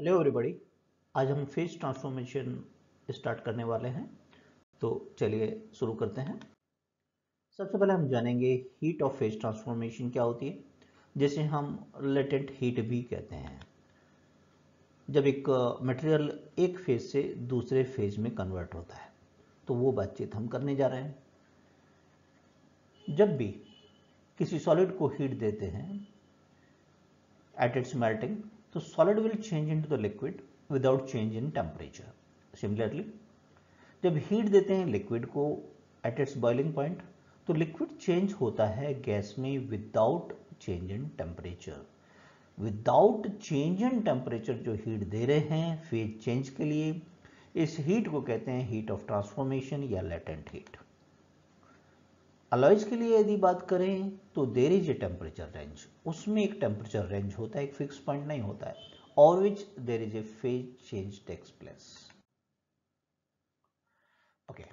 Hello everybody. आज हम phase transformation start करने वाले हैं, तो चलिए शुरू करते हैं। सबसे पहले हम जानेंगे हीट ऑफ फेज ट्रांसफॉर्मेशन क्या होती है, जिसे हम लेटेंट हीट भी कहते हैं। जब एक मटेरियल एक फेज से दूसरे फेज में कन्वर्ट होता है, तो वो बातचीत हम करने जा रहे हैं। जब भी किसी सॉलिड को हीट देते हैं at its melting, so solid will change into the liquid without change in temperature. Similarly, जब हीट देते हैं लिक्विड को एट इट्स बॉइलिंग पॉइंट, तो लिक्विड चेंज होता है गैस में without change in temperature. Without change in temperature जो heat दे रहे हैं फेज चेंज के लिए, इस हीट को कहते हैं हीट ऑफ ट्रांसफॉर्मेशन या लेटेंट हीट। अलॉयज के लिए यदि बात करें तो there is a temperature range, उसमें एक टेम्परेचर रेंज होता है, एक फिक्स पॉइंट नहीं होता है, और which there is a phase change takes place. Okay,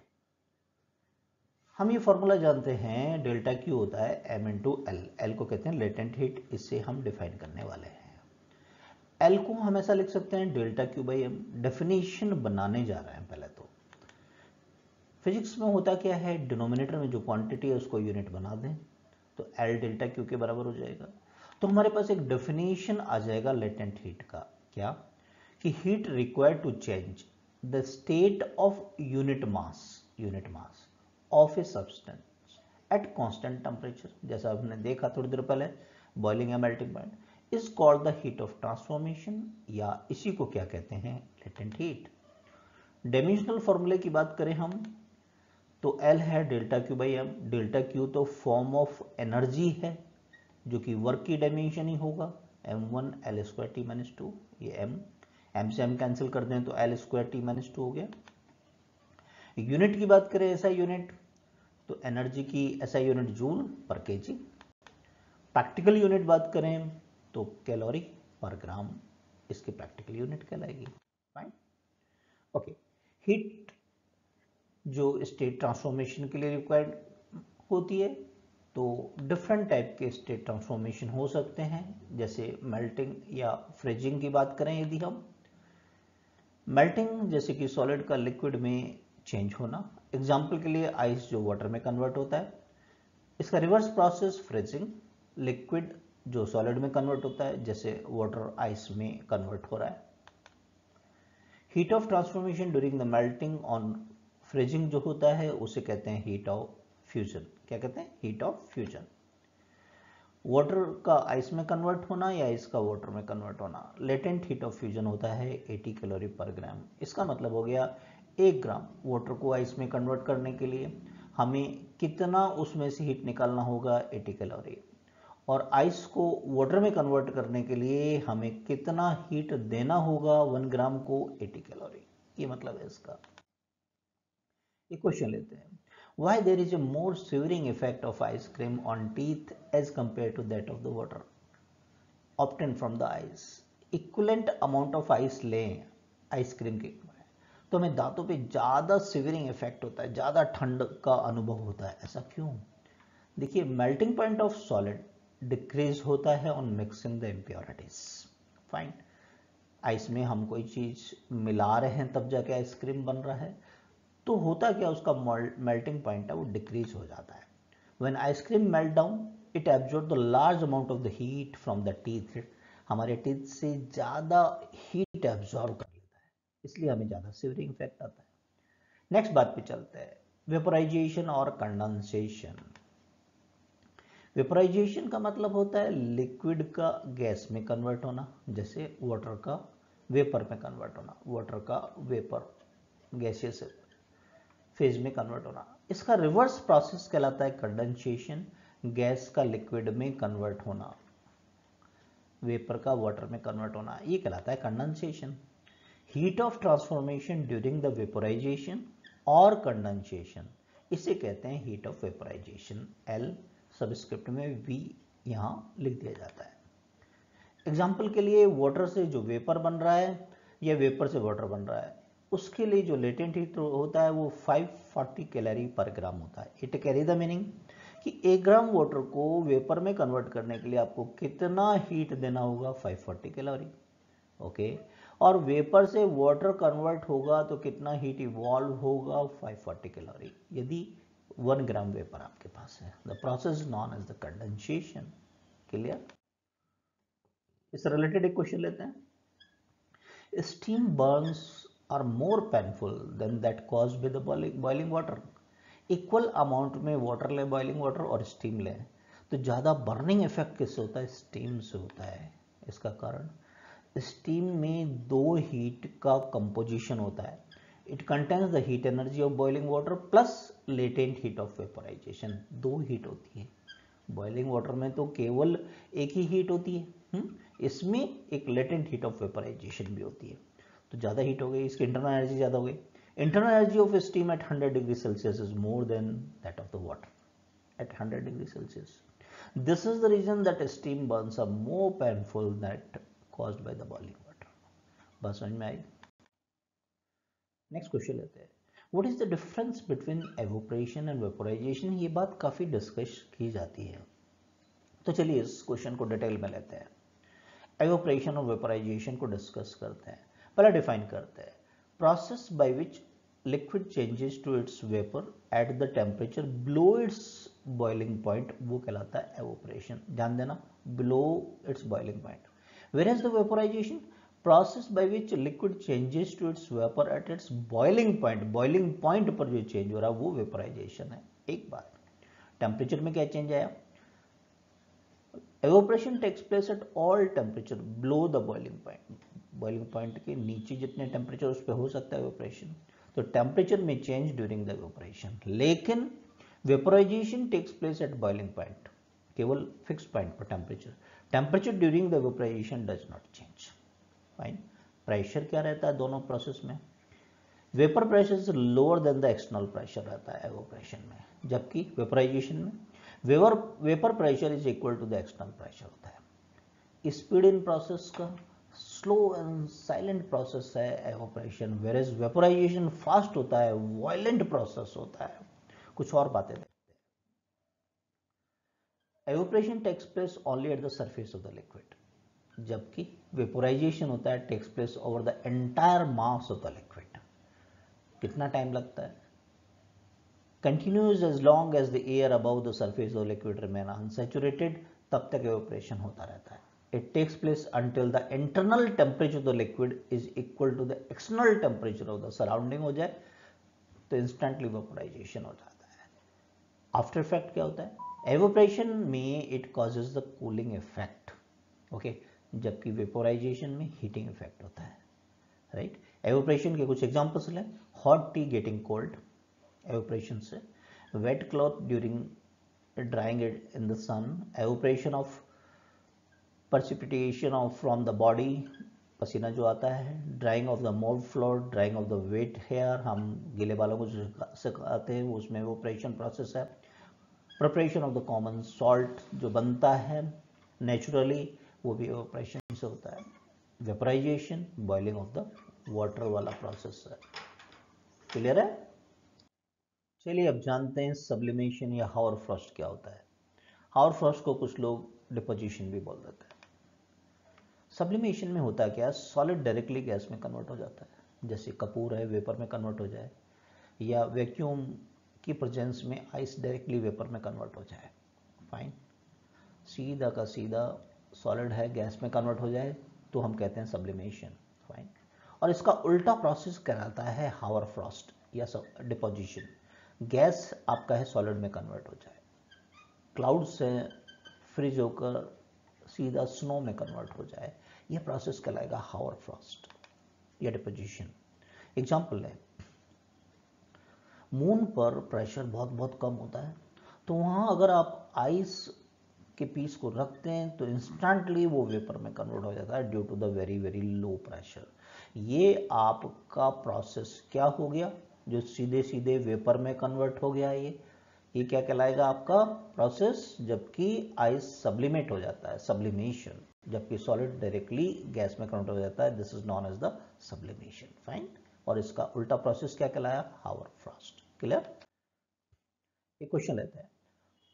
हम ये फॉर्मूला जानते हैं, डेल्टा क्यू होता है एम इंटू एल। एल को कहते हैं लेटेंट हीट, इससे हम डिफाइन करने वाले हैं। एल को हम ऐसा लिख सकते हैं delta Q by M. Definition बनाने जा रहे हैं पहले तो। फिजिक्स में होता क्या है, डिनोमिनेटर में जो क्वांटिटी है उसको यूनिट बना दें, तो एल डेल्टा क्यू के बराबर हो जाएगा। तो हमारे पास एक डेफिनेशन आ जाएगा लेटेंट हीट का, क्या कि heat required to change the state of unit mass of a substance at constant temperature, जैसा आपने देखा थोड़ी देर पहले, बॉइलिंग या melting point, is called the heat of transformation, या इसी को क्या कहते हैं, लेटेंट हीट। डायमेंशनल फॉर्मूले की बात करें हम, तो L है delta Q by M. Delta Q तो फॉर्म ऑफ एनर्जी है, जो कि वर्क की डायमेंशन ही होगा, m1 L square T minus two. ये m से m कैंसिल कर दें तो L square T minus two हो गया। यूनिट की बात करें ऐसा यूनिट, तो एनर्जी की ऐसा यूनिट जूल पर केजी। प्रैक्टिकल यूनिट बात करें तो कैलोरी पर ग्राम, इसकी प्रैक्टिकल यूनिट कहलाएगी। Fine, okay. हीट जो स्टेट ट्रांसफॉर्मेशन के लिए रिक्वायर्ड होती है, तो डिफरेंट टाइप के स्टेट ट्रांसफॉर्मेशन हो सकते हैं, जैसे मेल्टिंग या फ्रीजिंग की बात करें यदि हम। मेल्टिंग जैसे कि सॉलिड का लिक्विड में चेंज होना, एग्जाम्पल के लिए आइस जो वाटर में कन्वर्ट होता है। इसका रिवर्स प्रोसेस फ्रीजिंग, लिक्विड जो सॉलिड में कन्वर्ट होता है, जैसे वाटर आइस में कन्वर्ट हो रहा है। Heat of transformation during the melting on freezing जो होता है उसे कहते हैं हीट ऑफ फ्यूजन। क्या कहते हैं, हीट ऑफ फ्यूजन। वाटर का आइस में कन्वर्ट होना या आइस का वाटर में कन्वर्ट होना, लेटेंट हीट ऑफ फ्यूजन होता है 80 कैलोरी पर ग्राम। इसका मतलब हो गया 1 ग्राम वाटर को आइस में कन्वर्ट करने के लिए हमें कितना उसमें से हीट निकालना होगा, 80 कैलोरी। और आइस को वाटर में कन्वर्ट करने के लिए हमें कितना हीट देना होगा 1 ग्राम को, 80 कैलोरी। ये मतलब है इसका। एक क्वेश्चन लेते हैं, why there is a more severing effect of ice cream on teeth as compared to that of the water obtained from the ice। Equivalent amount of ice लें आइसक्रीम के, तो हमें दांतों पे ज़्यादा सिवरिंग इफेक्ट होता है, ज़्यादा ठंड का अनुभव होता है। ऐसा क्यों? देखिए, melting point of solid decrease होता है on mixing the impurities. Fine, ice में हम कोई चीज़ मिला रहे हैं तब जाके आइसक्रीम बन रहा है, तो होता क्या, उसका मेल्टिंग पॉइंट है वो डिक्रीज हो जाता है। When ice cream melt down it absorb the large amount of the heat from the teeth. हमारे टीथ से ज़्यादा हीट एब्जॉर्ब कर लेता है, इसलिए हमें ज़्यादा सिवरिंग इफेक्ट आता है। नेक्स्ट बात पे चलते हैं, वेपोराइजेशन और कंडेंसेशन। वेपोराइजेशन का मतलब होता है लिक्विड का गैस में कन्वर्ट होना, जैसे वाटर का वेपर में कन्वर्ट होना, वाटर का वेपर गैसियस फेज में कन्वर्ट होना। इसका रिवर्स प्रोसेस कहलाता है कंडेंसेशन, गैस का लिक्विड में कन्वर्ट होना, वेपर का वाटर में कन्वर्ट होना, ये कहलाता है condensation. Heat of transformation during the vaporisation और कंडेंसेशन, इसे कहते हैं heat of vaporisation. L subscript में वी यहाँ लिख दिया जाता है। एग्जाम्पल के लिए, वाटर से जो वेपर बन रहा है या वेपर से वाटर बन रहा है, उसके लिए जो लेटेंट हीट होता है वो 540 कैलोरी पर ग्राम होता है। इट कैरी द मीनिंग कि 1 ग्राम वाटर को वेपर में कन्वर्ट करने के लिए आपको कितना हीट देना होगा, 540 कैलोरी। ओके। और वेपर से वाटर कन्वर्ट होगा तो कितना हीट इवॉल्व होगा, 540 कैलोरी, यदि 1 ग्राम वेपर आपके पास है। The process known as the condensation. Clear? इस रिलेटेड एक क्वेश्चन लेते हैं। Steam burns are more painful than that caused by the boiling water. Equal amount में वाटर ले, बॉइलिंग वाटर और स्टीम ले, तो ज़्यादा बर्निंग इफेक्ट किससे होता है, स्टीम से होता है। इसका कारण स्टीम में दो हीट का कंपोजिशन होता है। It contains the heat energy of boiling water plus latent heat of vaporisation. दो हीट होती है। बॉइलिंग वाटर में तो केवल एक ही हीट होती है, इसमें एक लेटेंट हीट ऑफ वेपोराइजेशन भी होती है। तो ज़्यादा हीट हो गई, इसकी इंटरनल एनर्जी ज़्यादा हो गई। Internal energy of steam at 100 degrees Celsius is more than that of the water at 100 degrees Celsius. This is the reason that steam burns are more painful that caused by the boiling water. बस समझ में आई? Next question लेते हैं। What is the difference between evaporation and vaporization? ये बात काफ़ी discuss की जाती है, तो चलिए इस क्वेश्चन को डिटेल में लेते हैं। एवोपरेशन और वेपोराइजेशन को डिस्कस करते हैं। पहले डिफाइन करते हैं। Process by which liquid changes to its vapour at the temperature below its boiling point, वो कहलाता है एवोपरेशन। ध्यान देना, below its boiling point. Whereas the vaporisation, process by which liquid changes to its vapour at its boiling point. Boiling point पर जो change हो रहा है वो वेपोराइजेशन है। एक बात, टेम्परेचर में क्या चेंज आया, evaporation takes place at all temperature below the boiling point. Boiling point के नीचे जितने टेम्परेचर उस पर हो सकता है वेपोरेशन, तो टेम्परेचर में चेंज ड्यूरिंग द वेपोरेशन। लेकिन vaporisation takes place at boiling point, केवल फिक्स पॉइंट पर temperature during the vaporisation does not change. Fine. Pressure क्या रहता है दोनों प्रोसेस में, vapour pressure is lower than the external pressure रहता है एवोपरेशन में, जबकि वेपोराइजेशन में vapour pressure is equal to the external pressure होता है। स्पीड इन प्रोसेस का स्लो एंड साइलेंट प्रोसेस है एवोपरेशन, वेयरएज वेपोराइजेशन फास्ट होता है, वायलेंट प्रोसेस होता है। कुछ और बातें देखते हैं। Evaporation takes place only at the surface of the liquid, जबकि वेपोराइजेशन होता है takes place over the entire mass of the liquid. कितना टाइम लगता है, continues as long as the air above the surface of liquid remain unsaturated, तब तक evaporation होता रहता है। It takes place until the internal temperature of the liquid is equal to the external temperature of the surrounding हो जाए तो instantly vaporization हो जाता है। After effect क्या होता है, evaporation में it causes the cooling effect, okay, जबकि vaporization में heating effect होता है, right? Evaporation के कुछ examples लें, hot tea getting cold evaporation से, wet cloth during drying it in the sun, evaporation of precipitation of from the body, पसीना जो आता है, drying of the mould floor, drying of the wet hair, हम गीले बालों को सुखाते हैं उसमें एवोपरेशन प्रोसेस है। Preparation of the common salt जो बनता है नेचुरली, वो भी एवोपरेशन से होता है। Vaporisation boiling of the water वाला प्रोसेस है। क्लियर है? चलिए अब जानते हैं सब्लिमेशन या हावर फ्रॉस्ट क्या होता है। हावर फ्रॉस्ट को कुछ लोग डिपोजिशन भी बोल देते हैं। सब्लिमेशन में होता क्या है, सॉलिड डायरेक्टली गैस में कन्वर्ट हो जाता है, जैसे कपूर है वेपर में कन्वर्ट हो जाए, या वैक्यूम की प्रेजेंस में आइस डायरेक्टली वेपर में कन्वर्ट हो जाए। फाइन। सीधा का सीधा सॉलिड है गैस में कन्वर्ट हो जाए तो हम कहते हैं सब्लिमेशन। फाइन। और इसका उल्टा प्रोसेस कहलाता है हावर फ्रॉस्ट या डिपोजिशन। गैस आपका है सॉलिड में कन्वर्ट हो जाए, क्लाउड से फ्रीज होकर सीधा स्नो में कन्वर्ट हो जाए, यह प्रोसेस कहलाएगा हावर फ्रॉस्ट या डिपोजिशन। एग्जाम्पल है, मून पर प्रेशर बहुत बहुत कम होता है, तो वहाँ अगर आप आइस के पीस को रखते हैं तो इंस्टेंटली वो वेपर में कन्वर्ट हो जाता है due to the very very low pressure. ये आपका प्रोसेस क्या हो गया, जो सीधे सीधे वेपर में कन्वर्ट हो गया। ये क्या कहलाएगा आपका प्रोसेस, जबकि आइस सब्लिमेट हो जाता है, सब्लिमेशन, जबकि सॉलिड डायरेक्टली गैस में कन्वर्ट हो जाता है, this is known as the sublimation. Fine. और इसका उल्टा प्रोसेस क्या कहलाया, हावर फ्रॉस्ट। क्लियर? एक क्वेश्चन लेते हैं,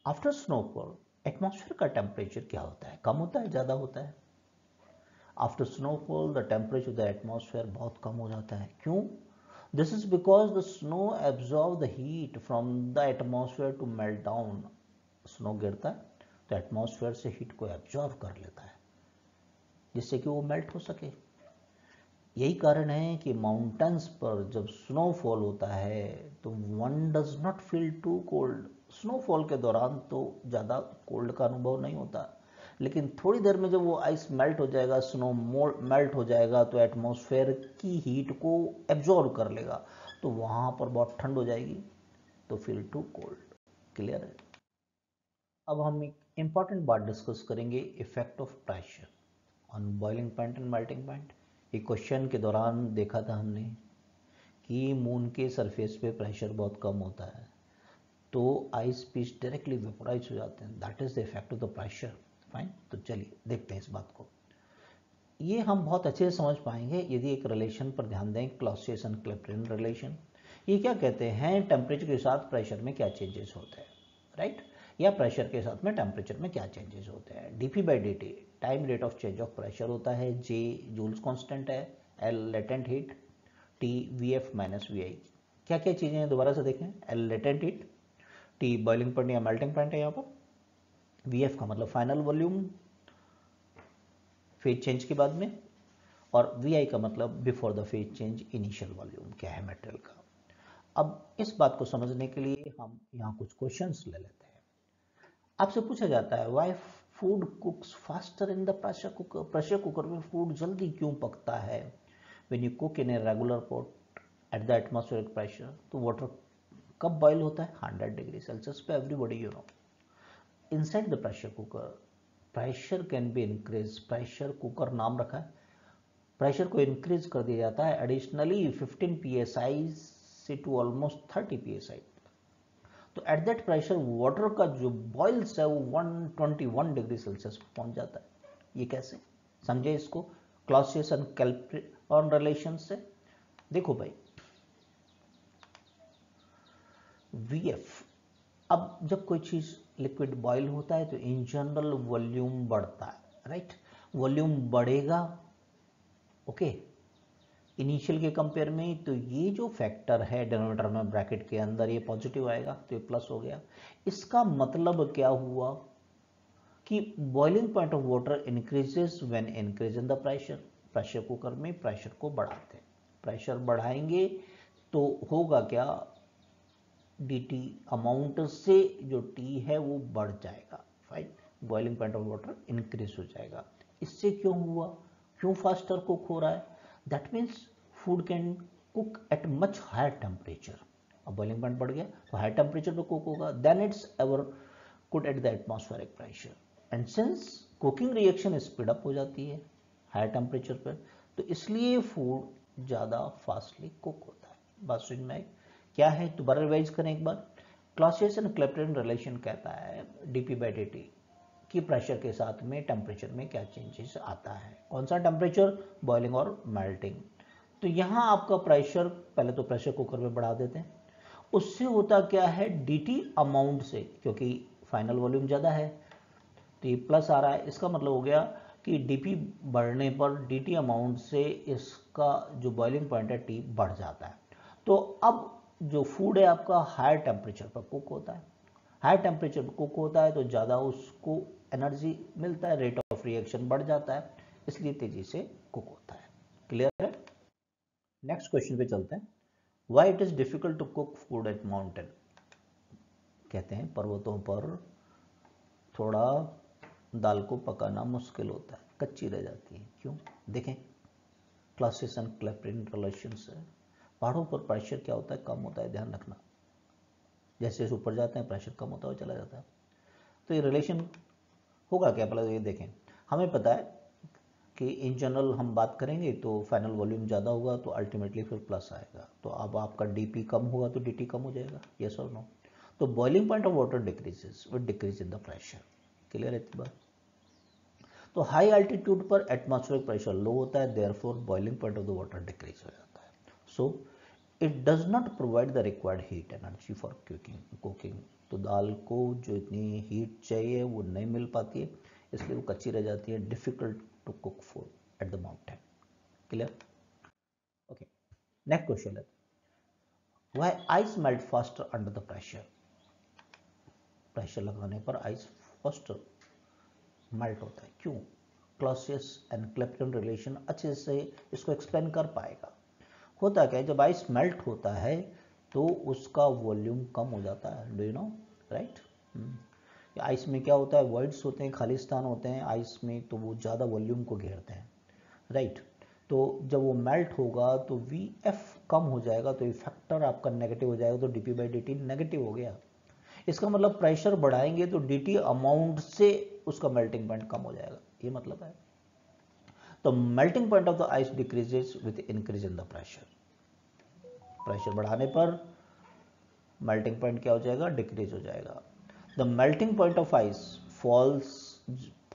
आफ्टर स्नोफॉल एटमॉस्फेयर का टेम्परेचर क्या होता है, कम होता है, ज्यादा होता है? After snowfall the temperature of the atmosphere बहुत कम हो जाता है। क्यों? This is because the snow absorb the heat from the atmosphere to melt down. Snow गिरता है तो एटमॉस्फेयर से हीट को एब्जॉर्ब कर लेता है जिससे कि वो मेल्ट हो सके। यही कारण है कि माउंटेन्स पर जब स्नोफॉल होता है तो one does not feel too cold. Snowfall के दौरान तो ज़्यादा कोल्ड का अनुभव नहीं होता, लेकिन थोड़ी देर में जब वो आइस मेल्ट हो जाएगा, स्नो मेल्ट हो जाएगा तो एटमॉस्फेयर की हीट को एब्जॉर्ब कर लेगा, तो वहाँ पर बहुत ठंड हो जाएगी, तो फील टू कोल्ड। क्लियर है? अब हम एक इम्पॉर्टेंट बात डिस्कस करेंगे, effect of pressure on boiling point and melting point. ये क्वेश्चन के दौरान देखा था हमने कि मून के सरफेस पे प्रेशर बहुत कम होता है तो आइस पीस डायरेक्टली वेपोराइज हो जाते हैं, that is the effect of the pressure. Fine, तो चलिए देखते हैं इस बात को। ये हम बहुत अच्छे से समझ पाएंगे यदि एक रिलेशन पर ध्यान दें, क्लॉसियस एंड क्लैपेरॉन रिलेशन। ये क्या कहते हैं, टेम्परेचर के साथ प्रेशर में क्या चेंजेस होते हैं, राइट? या प्रेशर के साथ में टेम्परेचर में क्या चेंजेस होते हैं। DP by D T time rate of change of pressure होता है, जे जूल्स कांस्टेंट है, L latent heat, T V F minus V I. क्या क्या चीज़ें हैं दोबारा से देखें, L latent heat, T boiling point या मेल्टिंग पॉइंट है यहाँ पर, वी एफ का मतलब फाइनल वॉल्यूम फेज चेंज के बाद में, और वी आई का मतलब before the phase change initial volume क्या है मटेरियल का। अब इस बात को समझने के लिए हम यहाँ कुछ क्वेश्चंस ले लेते हैं। आपसे पूछा जाता है why food कुक्स faster in the pressure cooker. Pressure cooker में फूड जल्दी क्यों पकता है when you cook in a regular pot eight the atmospheric pressure. तो वाटर कब बॉयल होता है, 100 डिग्री सेल्सियस पे, everybody you know. Inside the pressure cooker pressure can be increase, pressure cooker नाम रखा है, प्रेशर को इंक्रीज कर दिया जाता है एडिशनली 15 psi से टू ऑलमोस्ट 30 psi। तो एट दैट प्रेशर वाटर का जो बॉइल्स है वो 121 डिग्री सेल्सियस पहुंच जाता है। ये कैसे समझे इसको, क्लॉसियस एंड कैल्पेरॉन रिलेशन से। देखो भाई, वीएफ, अब जब कोई चीज लिक्विड बॉयल होता है तो इन जनरल वॉल्यूम बढ़ता है, राइट? वॉल्यूम बढ़ेगा, ओके, इनिशियल के कंपेयर में, तो ये जो फैक्टर है डिनोमिनेटर में ब्रैकेट के अंदर ये पॉजिटिव आएगा तो ये प्लस हो गया। इसका मतलब क्या हुआ कि boiling point of water increases when increase in the pressure. Pressure cooker में प्रेशर को बढ़ाते हैं, प्रेशर बढ़ाएंगे तो होगा क्या, dt अमाउंट से जो t है वो बढ़ जाएगा, fine, boiling point of water increase हो जाएगा। इससे क्यों हुआ, क्यों फास्टर कुक हो रहा है, that means food can cook at much higher temperature. अब बॉइलिंग पॉइंट बढ़ गया तो हायर टेम्परेचर पे कुक होगा, than it's ever could at the atmospheric pressure, and since cooking reaction speed up हो जाती है हायर टेम्परेचर पर, तो इसलिए फूड ज़्यादा फास्टली कुक होता है। बात समझ में आई? क्या है, दोबारा रिवाइज करें एक बार। क्लॉसियस एंड क्लैपेरॉन रिलेशन कहता है डीपी बाई डी टी कि प्रेशर के साथ में टेम्परेचर में क्या चेंजेस आता है, कौन सा टेम्परेचर, बॉइलिंग और मेल्टिंग। तो यहाँ आपका प्रेशर, पहले तो प्रेशर कुकर में बढ़ा देते हैं, उससे होता क्या है, dt अमाउंट से, क्योंकि फाइनल वॉल्यूम ज़्यादा है तो ये प्लस आ रहा है, इसका मतलब हो गया कि dp बढ़ने पर dt अमाउंट से इसका जो बॉइलिंग पॉइंट है t बढ़ जाता है। तो अब जो फूड है आपका हायर टेम्परेचर पर कुक होता है, हायर टेम्परेचर पर कुक होता है तो ज़्यादा उसको एनर्जी मिलता है, रेट ऑफ रिएक्शन बढ़ जाता है, इसलिए तेजी से कुक होता है। क्लियर है? नेक्स्ट क्वेश्चन पे चलते हैं। Why it is difficult to cook food at mountain. कहते हैं पर्वतों पर थोड़ा दाल को पकाना मुश्किल होता है, कच्ची रह जाती है, क्यों? देखें, क्लॉसियस एंड क्लैपेरॉन रिलेशन से पहाड़ों पर प्रेशर क्या होता है, कम होता है, ध्यान रखना, जैसे जैसे ऊपर जाते हैं प्रेशर कम होता हुआ चला जाता है। तो ये रिलेशन होगा क्या, पहले ये देखें। हमें पता है कि इन जनरल हम बात करेंगे तो फाइनल वॉल्यूम ज़्यादा होगा तो अल्टीमेटली फिर प्लस आएगा, तो अब आपका डीपी कम होगा तो dt कम हो जाएगा, यस और नो। तो boiling point of water decreases with decrease in the pressure. Clear है इतनी बात? तो हाई एल्टीट्यूड पर एटमॉस्फेरिक प्रेशर लो होता है, therefore boiling point of the water decrease हो जाता है। So it does not provide the required heat energy for cooking. तो दाल को जो इतनी हीट चाहिए वो नहीं मिल पाती है, इसलिए वो कच्ची रह जाती है, difficult to cook food. at the mountain. Clear? Okay. Next question is, why ice melt faster under the pressure? Pressure लगाने पर आइस फास्टर मेल्ट होता है, क्यों? क्लॉसियस एंड क्लेप्टन रिलेशन अच्छे से इसको एक्सप्लेन कर पाएगा। होता क्या है, जब आइस मेल्ट होता है तो उसका वॉल्यूम कम हो जाता है, do you know, right? Ice में क्या होता है, वॉइड्स होते हैं, खाली स्थान होते हैं आइस में, तो वो ज़्यादा वॉल्यूम को घेरते हैं, राइट? तो जब वो मेल्ट होगा तो वी एफ कम हो जाएगा, तो फैक्टर आपका नेगेटिव हो जाएगा, तो D P by D T negative हो गया। इसका मतलब प्रेशर बढ़ाएंगे तो डी टी अमाउंट से उसका मेल्टिंग पॉइंट कम हो जाएगा, ये मतलब है। तो melting point of the ice decreases with increase in the pressure. Pressure बढ़ाने पर मेल्टिंग पॉइंट क्या हो जाएगा, डिक्रीज हो जाएगा। The melting point of ice falls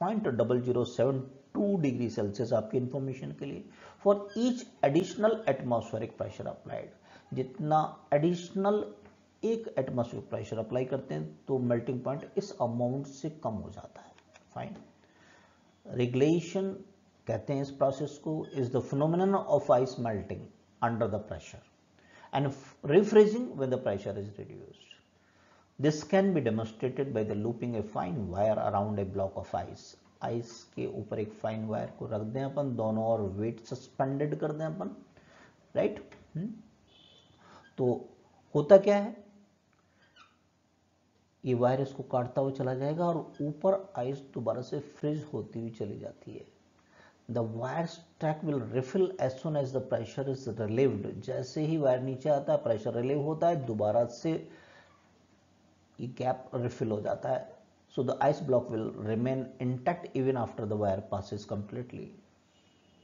0.0072 degree Celsius, आपकी इंफॉर्मेशन के लिए, for each additional atmospheric pressure applied. जितना एडिशनल एक एटमॉस्फेरिक प्रेशर अप्लाई करते हैं तो मेल्टिंग पॉइंट इस अमाउंट से कम हो जाता है। फाइन। रेगुलेशन कहते हैं इस प्रोसेस को, is the phenomenon of ice melting under the pressure and refreezing when the pressure is reduced. This can be demonstrated by the looping a fine wire around a block of ice. Ice के ऊपर एक fine wire को रख दें अपन, दोनों और wait suspended कर दें अपन, राइट? तो होता क्या है, ये वायर इसको काटता हुआ चला जाएगा और ऊपर आइस दोबारा से फ्रीज होती हुई चली जाती है। The wire stack will refill as soon as the pressure is relieved. जैसे ही वायर नीचे आता है, प्रेशर रिलीव होता है, दोबारा से ये गैप रिफिल हो जाता है। So the ice block will remain intact even after the wire passes completely.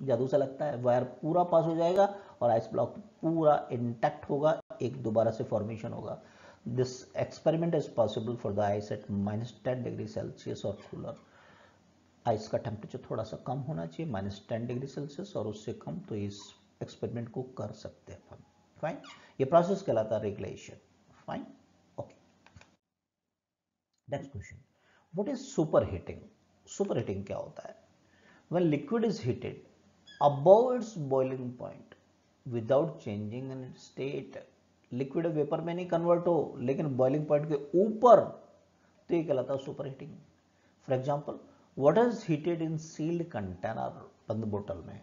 जादू सा लगता है, वायर पूरा पास हो जाएगा और आइस ब्लॉक पूरा इंटैक्ट होगा, एक दोबारा से फॉर्मेशन होगा। This experiment is possible for the ice eight -10 degree Celsius और कूलर। आइस का टेम्परेचर थोड़ा सा कम होना चाहिए, -10 डिग्री सेल्सियस और उससे कम, तो इस एक्सपेरिमेंट को कर सकते हैं अपन। फाइन, ये प्रोसेस कहलाता है regulation. Fine, okay. Next question, what is super heating? Super heating क्या होता है? When liquid is heated above it's boiling point without changing in its state. Liquid vapour में नहीं कन्वर्ट हो, लेकिन बॉइलिंग पॉइंट के ऊपर, तो ये कहलाता है super heating. For example, water is heated in sealed container, बंद बोतल में,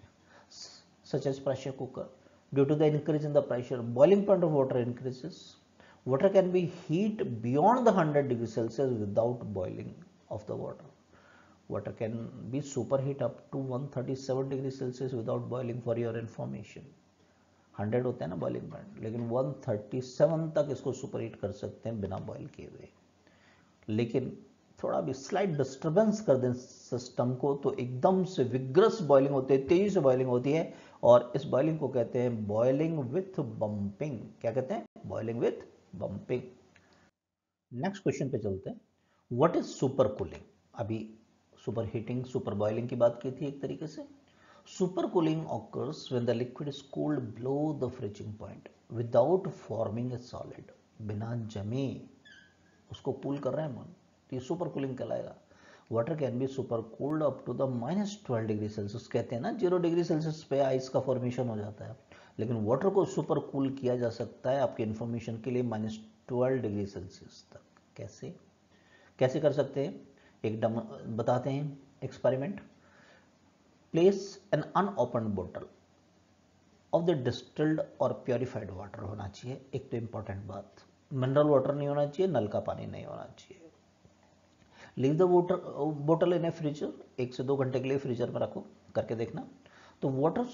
such as pressure cooker. Due to the increase in the pressure, boiling point of water increases. Water can be heat beyond the 100 degree Celsius without boiling of the water. Water can be superheat up to 137 degree Celsius without boiling, for your information. 100 होता है ना boiling point, लेकिन 137 तक इसको superheat कर सकते हैं बिना बॉइल किए हुए। लेकिन थोड़ा भी स्लाइट डिस्टर्बेंस कर दें सिस्टम को तो एकदम से विग्रस बॉइलिंग होती है, तेजी से बॉइलिंग होती है, और इस बॉइलिंग को कहते हैं बॉइलिंग विथ बंपिंग। क्या कहते हैं? Boiling with bumping. Next question पे चलते हैं, व्हाट इज सुपर कूलिंग? अभी सुपर हीटिंग, सुपर बॉइलिंग की बात की थी एक तरीके से। Super cooling occurs when the liquid is cooled below the freezing point without forming a solid. बिना जमे उसको कूल कर रहे हैं मन, ये सुपर कूलिंग कहलाएगा। Water can be super cooled up to the -12 degree Celsius. कहते हैं ना 0 डिग्री सेल्सियस पे आइस का फॉर्मेशन हो जाता है, लेकिन वाटर को सुपर कूल किया जा सकता है, आपके इंफॉर्मेशन के लिए, -12 डिग्री सेल्सियस तक। कैसे कैसे कर सकते हैं? एकदम बताते हैं एक्सपेरिमेंट। प्लेस एन अनओपन बोतल ऑफ द डिस्टिल्ड और प्योरीफाइड वाटर होना चाहिए। एक तो इंपॉर्टेंट बात, मिनरल वाटर नहीं होना चाहिए, नल का पानी नहीं होना चाहिए। लीव द बोतल इन ए फ्रीजर, 1 से 2 घंटे के लिए फ्रीजर में रखो, करके देखना। तो water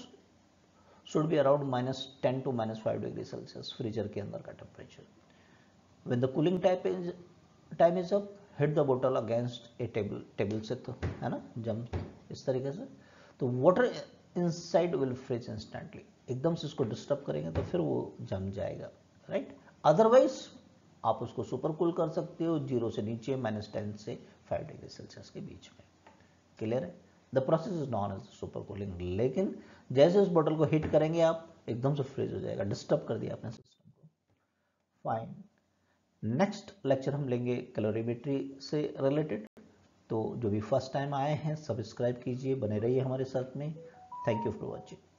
should be around -10 to -5 degree Celsius, freezer के अंदर का temperature. When the cooling time is up, hit the बोतल अगेंस्ट ए टेबल से, तो है ना, जम इस तरीके से, तो water inside will freeze instantly. एकदम से इसको डिस्टर्ब करेंगे तो फिर वो जम जाएगा, राइट? अदरवाइज आप उसको सुपर कूल कर सकते हो 0 से नीचे, -10 से 5 डिग्री सेल्सियस के बीच में। क्लियर है? The process is known as super cooling. लेकिन जैसे उस बोतल को हिट करेंगे आप, एकदम से फ्रीज हो जाएगा, डिस्टर्ब कर दिया अपने सिस्टम को। फाइन। नेक्स्ट लेक्चर हम लेंगे कैलोरीमेट्री से रिलेटेड। तो जो भी फर्स्ट टाइम आए हैं सब्सक्राइब कीजिए, बने रहिए हमारे साथ में। Thank you for watching.